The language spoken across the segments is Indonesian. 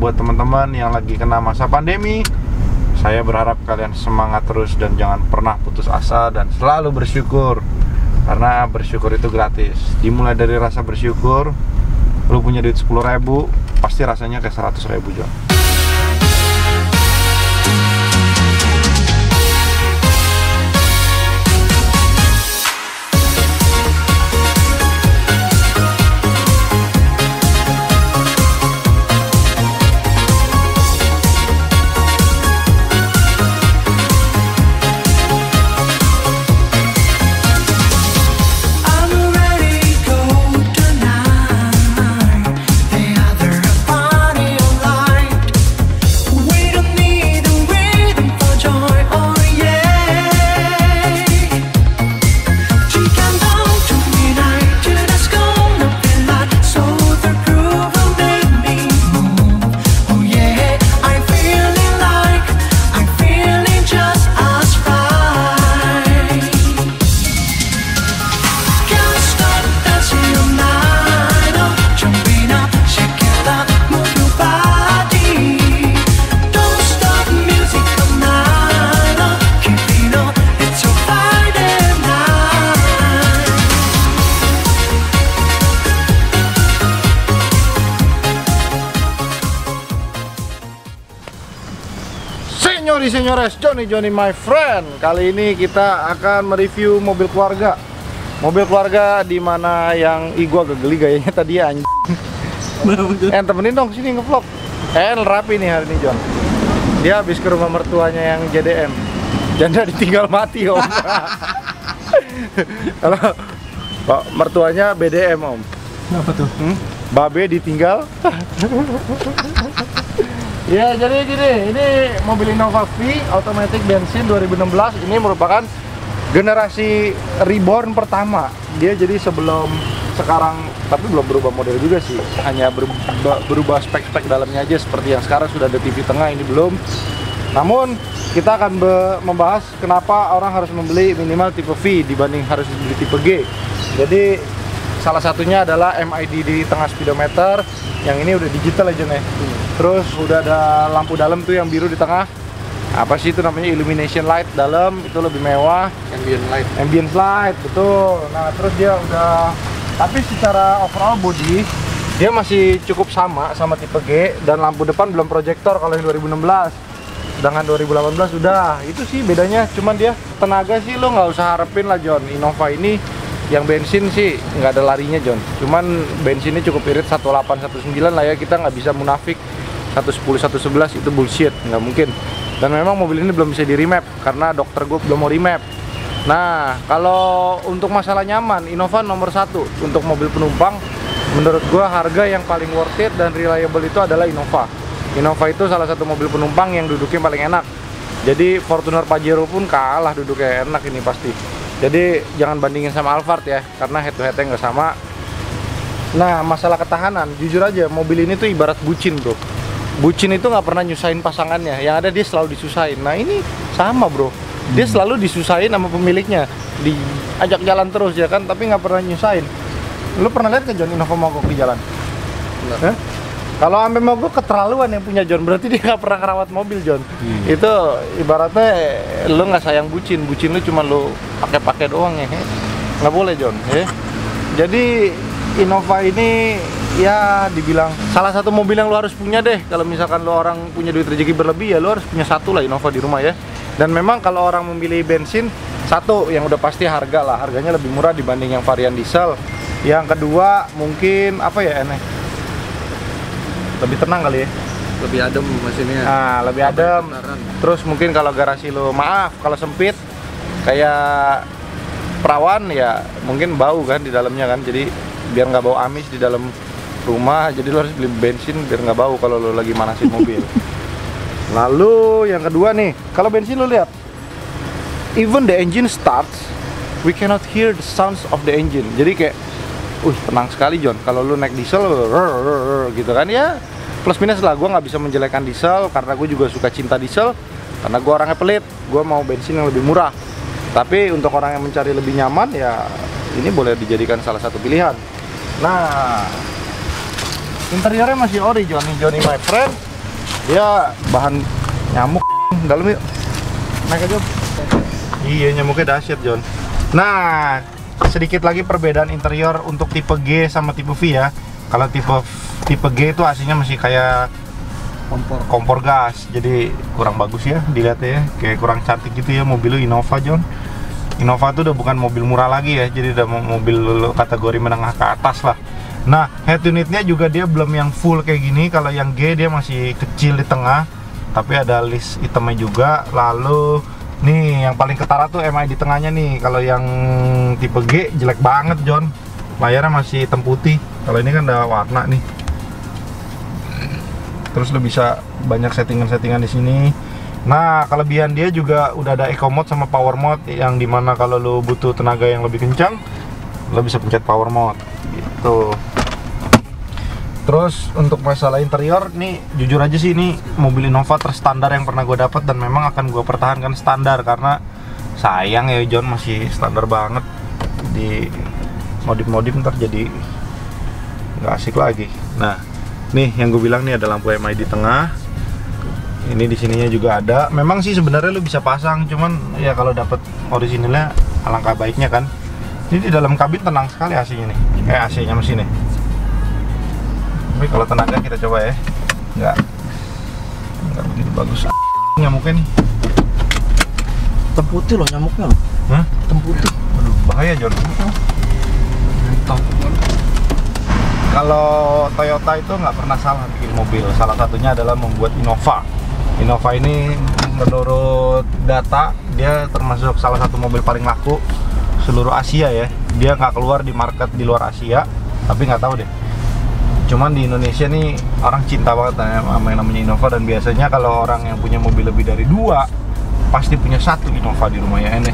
buat teman-teman yang lagi kena masa pandemi. Saya berharap kalian semangat terus dan jangan pernah putus asa dan selalu bersyukur. Karena bersyukur itu gratis. Dimulai dari rasa bersyukur. Lu punya duit 10.000, pasti rasanya kayak 100.000, Jon. Senyores, Johnny my friend. Kali ini kita akan mereview mobil keluarga. Mobil keluarga di mana yang gua agak geli gayanya tadi ya, anjing. Temenin dong sini ngevlog. Rapi nih hari ini, John. Dia habis ke rumah mertuanya yang JDM. Janda ditinggal mati, Om. Kalau Pak mertuanya BDM, Om. Apa tuh? Babe ditinggal. Ya, jadi gini, ini mobil Innova V automatic bensin 2016. Ini merupakan generasi reborn pertama. Dia jadi sebelum sekarang, tapi belum berubah model juga sih. Hanya berubah spek-spek dalamnya aja, seperti yang sekarang sudah ada TV tengah, ini belum. Namun, kita akan membahas kenapa orang harus membeli minimal tipe V dibanding harus beli tipe G. Jadi, salah satunya adalah MID di tengah speedometer. Yang ini udah digital aja nih. Terus udah ada lampu dalam tuh yang biru di tengah. Apa sih itu namanya, illumination light dalam, itu lebih mewah. Ambient light, betul. Nah, terus dia udah, tapi secara overall body dia masih cukup sama tipe G, dan lampu depan belum proyektor kalau yang 2016. Sedangkan 2018 udah. Itu sih bedanya. Cuman dia tenaga sih lo nggak usah harapin lah, John. Innova ini yang bensin sih nggak ada larinya, John. Cuman bensinnya cukup irit 18, 19 lah ya, kita nggak bisa munafik 110, 111 itu bullshit, nggak mungkin. Dan memang mobil ini belum bisa di remap karena dokter gue belum mau remap. Nah, kalau untuk masalah nyaman, Innova nomor 1 untuk mobil penumpang. Menurut gue harga yang paling worth it dan reliable itu adalah Innova. Innova itu salah satu mobil penumpang yang duduknya paling enak. Jadi Fortuner Pajero pun kalah duduknya enak ini pasti. Jadi jangan bandingin sama Alphard ya, karena head to headnya nggak sama. Nah, masalah ketahanan, jujur aja mobil ini tuh ibarat bucin, bro. Bucin itu nggak pernah nyusahin pasangannya, yang ada dia selalu disusahin. Nah, ini sama, bro. Dia selalu disusahin sama pemiliknya, diajak jalan terus ya kan, tapi nggak pernah nyusahin. Lu pernah lihat ke John Innova mogok di jalan? Benar. Kalau sampai mogok keterlaluan yang punya John, berarti dia nggak pernah ngerawat mobil, John. Itu ibaratnya lu nggak sayang bucin lu cuma lu pakai doang ya. Nggak boleh, John. Ya. Jadi Innova ini ya dibilang salah satu mobil yang lu harus punya deh. Kalau misalkan lu orang punya duit rezeki berlebih ya lu harus punya satu lah Innova di rumah ya. Dan memang kalau orang memilih bensin, satu yang udah pasti harga lah, harganya lebih murah dibanding yang varian diesel. Yang kedua mungkin apa ya, lebih tenang kali ya, Lebih adem mesinnya. nah lebih adem. Terus mungkin kalau garasi lo kalau sempit kayak perawan ya mungkin bau kan di dalamnya kan, jadi biar nggak bau amis di dalam rumah, jadi lo harus beli bensin biar nggak bau kalau lo lagi manasin mobil. Lalu yang kedua nih, kalau bensin lo lihat, even the engine starts, we cannot hear the sounds of the engine. Jadi kayak, tenang sekali, John. Kalau lo naik diesel, gitu kan ya. Plus minus lah, gue nggak bisa menjelekkan diesel karena gue juga suka cinta diesel, karena gue orangnya pelit, gue mau bensin yang lebih murah. Tapi untuk orang yang mencari lebih nyaman ya ini boleh dijadikan salah satu pilihan. Nah, interiornya masih ori, Johnny my friend. Dia bahan nyamuk dalam yuk. Naik aja. Iya, nyamuknya dahsyat, John. Nah, sedikit lagi perbedaan interior untuk tipe G sama tipe V ya. Kalau tipe G itu aslinya masih kayak kompor gas, jadi kurang bagus ya dilihatnya ya, kayak kurang cantik gitu ya. Mobil lu Innova, John. Innova tuh udah bukan mobil murah lagi ya, jadi udah mobil kategori menengah ke atas lah. Nah, head unitnya juga dia belum yang full kayak gini. Kalau yang G dia masih kecil di tengah, tapi ada list hitamnya juga. Lalu nih yang paling ketara tuh MI di tengahnya nih. Kalau yang tipe G jelek banget, John. Layarnya masih hitam putih. Kalau ini kan udah warna nih. Terus lo bisa banyak settingan-settingan di sini. Nah, kelebihan dia juga udah ada eco mode sama power mode, yang dimana kalau lo butuh tenaga yang lebih kencang, lo bisa pencet power mode gitu. Terus untuk masalah interior nih, jujur aja sih ini mobil Innova terstandar yang pernah gue dapat, dan memang akan gue pertahankan standar karena sayang ya John, masih standar banget. Di modif-modif ntar jadi nggak asik lagi. Nah, nih yang gue bilang nih ada lampu MI di tengah. Ini di sininya juga ada. Memang sih sebenarnya lu bisa pasang, cuman ya kalau dapat orisinilnya alangkah baiknya kan. Ini di dalam kabin tenang sekali AC-nya nih. AC-nya mesin nih. Tapi kalau tenaga kita coba ya. Nggak begitu bagus. Nyamuknya nih. Hitam putih loh nyamuknya loh. Hah? Hitam putih. Aduh, bahaya John. Kalau Toyota itu nggak pernah salah bikin mobil. Salah satunya adalah membuat Innova. Innova ini menurut data dia termasuk salah satu mobil paling laku seluruh Asia ya. Dia nggak keluar di market di luar Asia, tapi nggak tahu deh. Cuman di Indonesia nih orang cinta banget sama yang namanya Innova, dan biasanya kalau orang yang punya mobil lebih dari 2 pasti punya 1 Innova di rumahnya ini.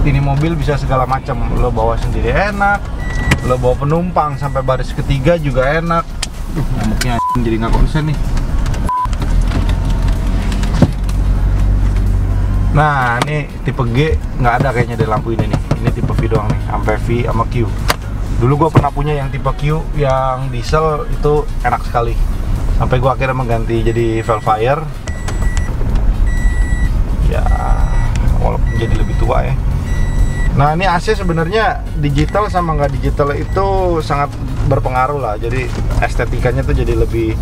Ini mobil bisa segala macam, lo bawa sendiri enak, lo bawa penumpang sampai baris ketiga juga enak. Nyamuknya jadi nggak konsen nih. Nah, ini tipe G nggak ada kayaknya dari lampu ini nih. Ini tipe V doang nih, sampai V sama Q. Dulu gue pernah punya yang tipe Q yang diesel, itu enak sekali. Sampai gue akhirnya mengganti jadi Velfire. Ya, walaupun jadi lebih tua ya. Nah, ini AC sebenarnya digital sama nggak digital itu sangat berpengaruh lah. Jadi estetikanya tuh jadi lebih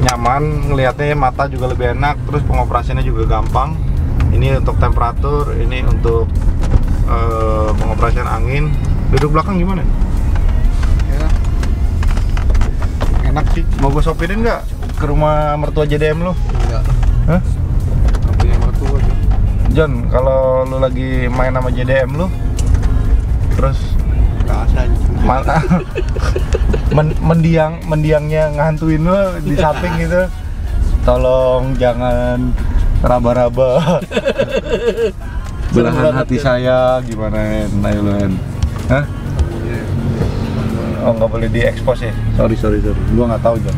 nyaman, ngelihatnya mata juga lebih enak, terus pengoperasiannya juga gampang. Ini untuk temperatur, ini untuk pengoperasian angin. Duduk belakang gimana? Ya, enak sih. Mau gue sopirin nggak ke rumah mertua JDM lo? Enggak. Hah? Nggak punya mertua aja. John, kalau lu lagi main sama JDM lu, terus mana mendiangnya ngantuin lu di samping gitu, tolong jangan raba-raba belahan hati saya, gimana ayo lu En? Hah? Oh, nggak boleh diekspos ya? Sorry, gua nggak tahu John,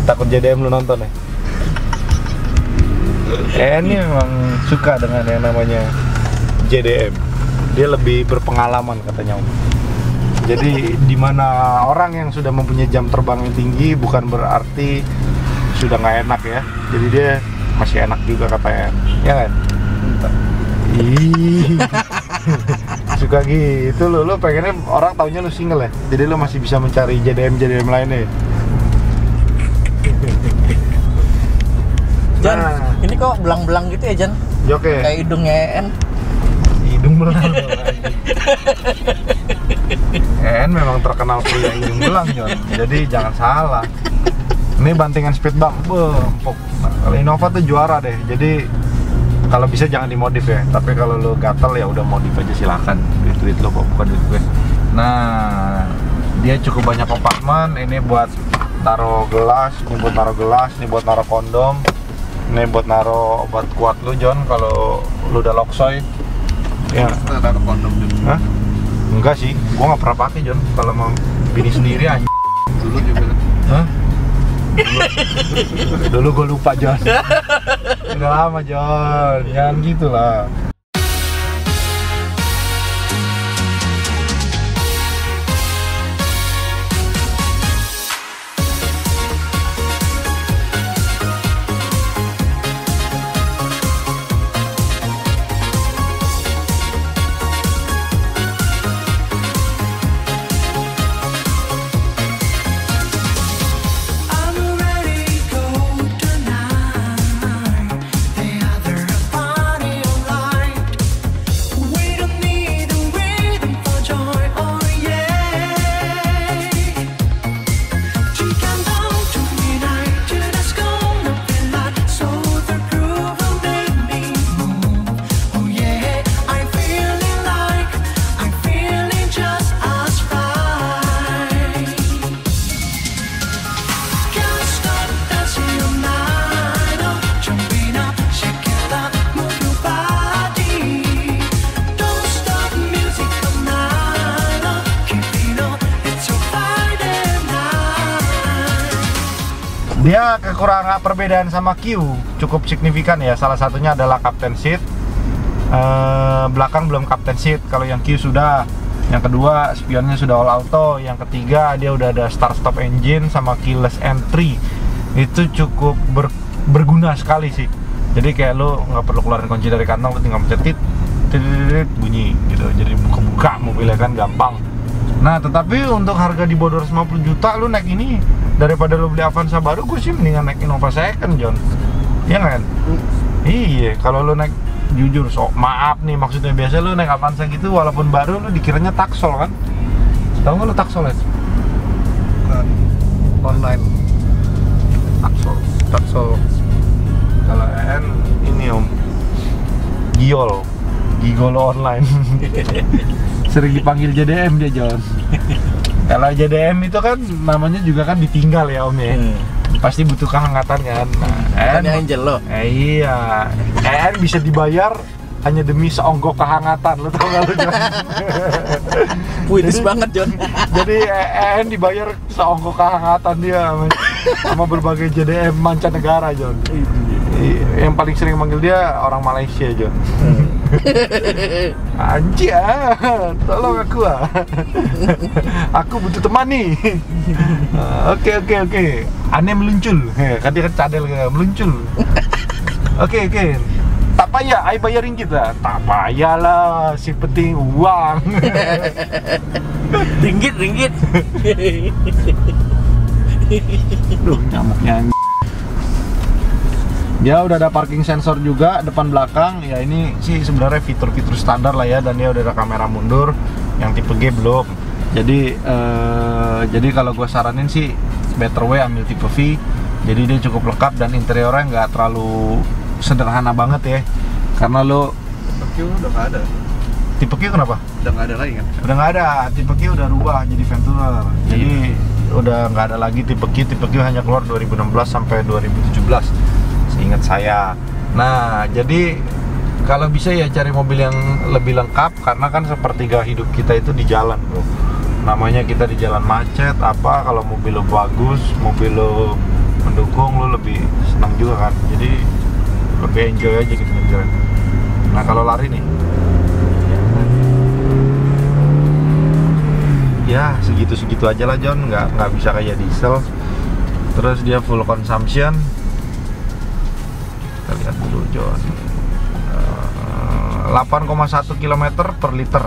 takut JDM lu nonton ya. Ini memang suka dengan yang namanya JDM. Dia lebih berpengalaman katanya Om. Jadi dimana orang yang sudah mempunyai jam terbang yang tinggi bukan berarti sudah nggak enak ya. Jadi dia masih enak juga katanya, ya kan? Ih, suka gitu lo pengennya orang taunya lu single ya. Jadi lo masih bisa mencari JDM lainnya. Jan, Nah. ini kok belang-belang gitu ya Jan? Oke. Kayak hidungnya En. Hidung belang. En memang terkenal pria hidung belang, Jon. Jadi jangan salah. Ini bantingan speed bump, empuk. Kalau Innova tuh juara deh. Jadi kalau bisa jangan dimodif ya. Tapi kalau lo gatel ya udah modif aja silakan. Duit lo kok, bukan duit gue. Nah, dia cukup banyak kompartemen. Ini buat taruh gelas, ini buat taruh gelas, ini buat taruh kondom, ini buat naruh obat kuat lu John kalau lu udah loksoy. Ya. Taruh kondom dulu. Hah? Enggak sih, gua nggak pernah pakai John. Kalau mau bini sendiri aja. Dulu juga. Hah? Dulu gua lupa John. Udah lama John, jangan gitu lah. Dia kekurangan perbedaan sama Q cukup signifikan ya. Salah satunya adalah captain seat. Belakang belum captain seat. Kalau yang Q sudah. Yang kedua spionnya sudah all auto. Yang ketiga dia udah ada start stop engine sama keyless entry. Itu cukup berguna sekali sih. Jadi kayak lo nggak perlu keluarin kunci dari kantong, lo tinggal pencet tit bunyi gitu. Jadi buka-buka mobilnya kan gampang. Nah, tetapi untuk harga di bawah 250 juta lu naik ini daripada lu beli Avanza baru, gue sih mendingan naik Innova second, John. Iya kan? Iya, kalau lu naik jujur maaf nih, maksudnya biasa lu naik Avanza gitu walaupun baru lu dikiranya taksol kan? Tahu nggak lu taksol ya? Bukan online. Taksol. Kalau EN ini Om. Gigolo online. Sering dipanggil JDM dia John. Kalau JDM itu kan namanya juga kan ditinggal ya Om ya. Pasti butuh kehangatan kan. Nah, Angel lo. Iya. bisa dibayar hanya demi seonggok kehangatan, lo tau gak lo John? Puitis banget John. Jadi dibayar seonggok kehangatan dia sama berbagai JDM mancanegara John. Yang paling sering manggil dia orang Malaysia John. Anjir, tolong aku aku butuh teman nih. Oke. Aneh meluncul. Kan dia kan cadel meluncul. Oke. Tak payah, I bayarin kita. Tak payah lah, si penting uang. Ringgit. Duh, nyamuknya. Dia udah ada parking sensor juga depan belakang. Ya ini sih sebenarnya fitur-fitur standar lah ya, dan dia udah ada kamera mundur yang tipe G belum. Jadi kalau gue saranin sih better way ambil tipe V. Jadi dia cukup lengkap dan interiornya nggak terlalu sederhana banget ya. Karena lo Tipe Q udah nggak ada. tipe Q kenapa? Udah nggak ada lagi kan? Udah nggak ada. Tipe Q udah rubah jadi Venturer. Jadi udah nggak ada lagi tipe Q. Tipe Q hanya keluar 2016 sampai 2017. Ingat saya. Nah, jadi kalau bisa ya cari mobil yang lebih lengkap, karena kan sepertiga hidup kita itu di jalan, bro. Namanya kita di jalan macet apa, kalau mobil lo bagus, mobil lo mendukung, lo lebih senang juga kan. Jadi lebih enjoy aja gitu jalan. Nah, kalau lari nih ya segitu-segitu aja lah John, nggak bisa kayak diesel. Terus dia full consumption. Kita lihat dulu John, 8,1 km per liter.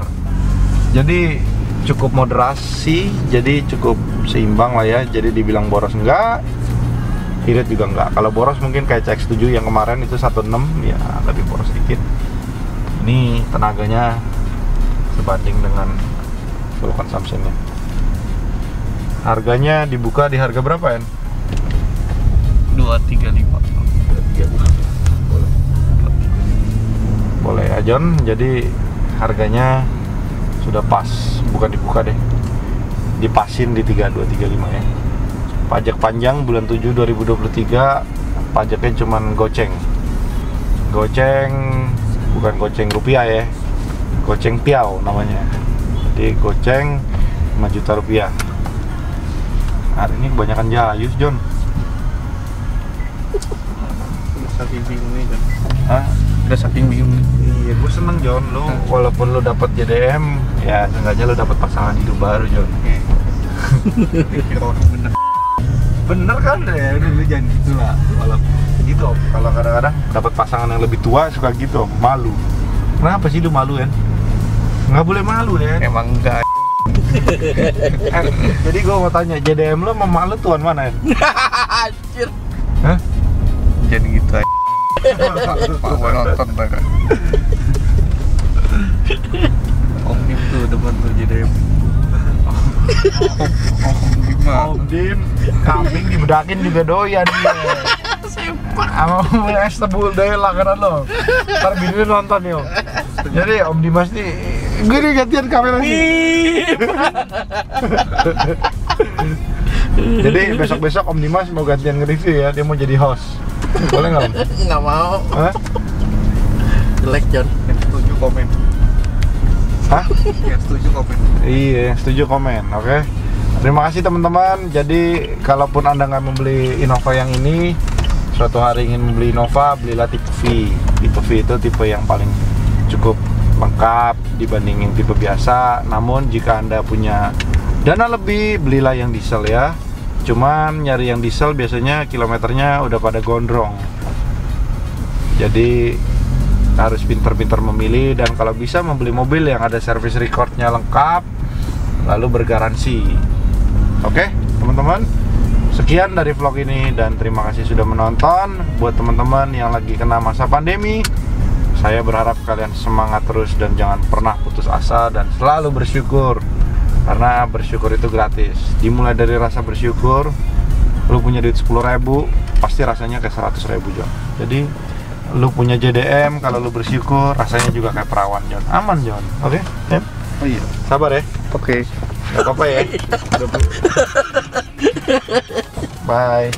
Jadi cukup moderasi, jadi cukup seimbang lah ya. Jadi dibilang boros enggak, irit juga enggak. Kalau boros mungkin kayak CX-7 yang kemarin itu 16 ya lebih boros sedikit. Ini tenaganya sebanding dengan full consumption-nya. Harganya dibuka di harga berapa, En? 235. Boleh. Boleh ya, John. Jadi harganya sudah pas, bukan dibuka deh. Dipasin di 3235 ya. Pajak panjang bulan 7 2023, pajaknya cuman goceng. Goceng, bukan goceng rupiah ya. Goceng piau namanya. Jadi goceng 5 juta rupiah. Hari ini kebanyakan jayus, John. Udah saking bingungnya kan. Hah? Udah saking bingung. Iya, gue seneng, John. Lu walaupun lu dapat JDM, ya seenggaknya lu dapat pasangan hidup baru, John. Pikir orang bener. Bener kan ya, lu jangan gitu lah. Walaupun gitu, Om. Kalau kadang-kadang dapat pasangan yang lebih tua suka gitu, Om. Malu. Kenapa sih lu malu, En? Nggak boleh malu ya. Emang enggak. Jadi gue mau tanya, JDM lu sama mak lu tuan mana, En? Anjir. Hah? Jangan gitu aja. Mau nonton tak? Om Dim tuh demen tuh JDM. Om Dim, kambing dibedakin juga doyan dia. Sempak. Sama es tebul deh langganan lo. Ntar bini lu nonton yuk. Jadi Om Dimas nih, gue nih gantian kamera nih. Jadi besok-besok Om Dimas mau gantian nge-review ya, dia mau jadi host. Boleh nggak, Om? Nggak mau. Hah? Jelek John. Yang setuju komen. Hah? Yang setuju komen. Iya, yang setuju komen, oke? Terima kasih teman-teman. Jadi, kalaupun Anda nggak membeli Innova yang ini, suatu hari ingin membeli Innova, belilah tipe V. Tipe V itu tipe yang paling cukup lengkap dibandingin tipe biasa. Namun, jika Anda punya dana lebih, belilah yang diesel ya. Cuman nyari yang diesel biasanya kilometernya udah pada gondrong. Jadi harus pintar-pintar memilih, dan kalau bisa membeli mobil yang ada service recordnya lengkap lalu bergaransi. Oke teman-teman, sekian dari vlog ini dan terima kasih sudah menonton. Buat teman-teman yang lagi kena masa pandemi, saya berharap kalian semangat terus dan jangan pernah putus asa dan selalu bersyukur, karena bersyukur itu gratis. Dimulai dari rasa bersyukur. Lu punya duit 10.000, pasti rasanya kayak 100.000, John. Jadi lu punya JDM, kalau lu bersyukur rasanya juga kayak perawan, John. Aman, John. Oke? Ya? Oh iya. Sabar ya. Oke. Gak apa-apa ya. Bye.